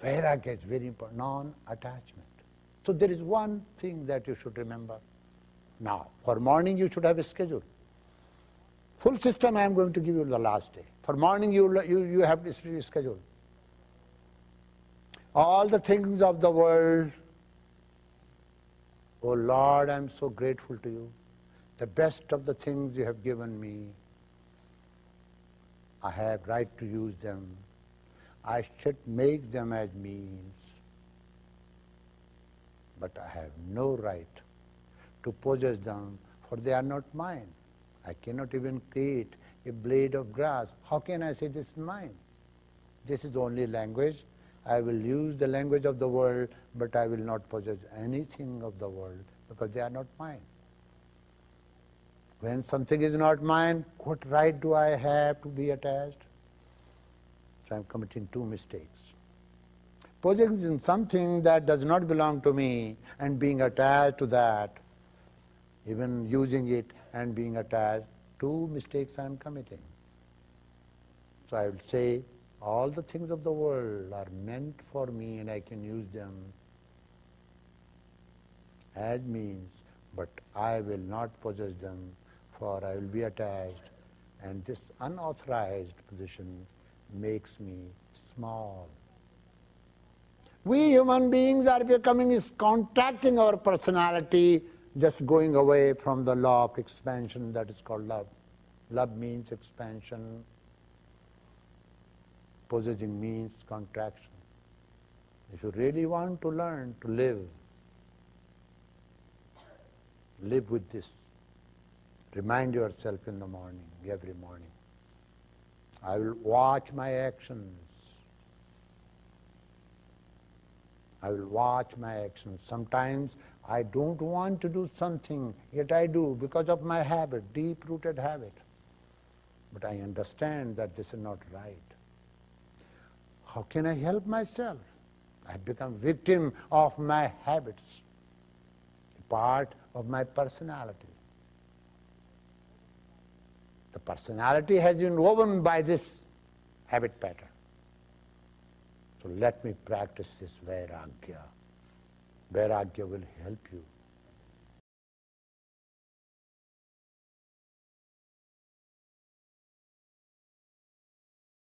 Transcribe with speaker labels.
Speaker 1: Vairagya is very important, non-attachment. So there is one thing that you should remember. Now, for morning you should have a schedule. Full system I am going to give you the last day. For morning you have this schedule. All the things of the world, oh Lord, I am so grateful to you. The best of the things you have given me, I have right to use them. I should make them as means. But I have no right to possess them, for they are not mine. I cannot even create a blade of grass. How can I say this is mine? This is only language. I will use the language of the world, but I will not possess anything of the world, because they are not mine. When something is not mine, what right do I have to be attached? So I am committing two mistakes. Possessing something that does not belong to me and being attached to that, even using it and being attached, two mistakes I am committing. So I will say, all the things of the world are meant for me and I can use them as means, but I will not possess them, for I will be attached, and this unauthorized position makes me small. We human beings are becoming, contracting our personality, just going away from the law of expansion that is called love. Love means expansion. Possessing means contraction. If you really want to learn to live with this. Remind yourself in the morning, every morning. I will watch my actions. I will watch my actions. Sometimes I don't want to do something, yet I do because of my habit, deep-rooted habit. But I understand that this is not right. How can I help myself? I become victim of my habits, part of my personality. The personality has been woven by this habit pattern. So let me practice this Vairagya. Vairagya will help you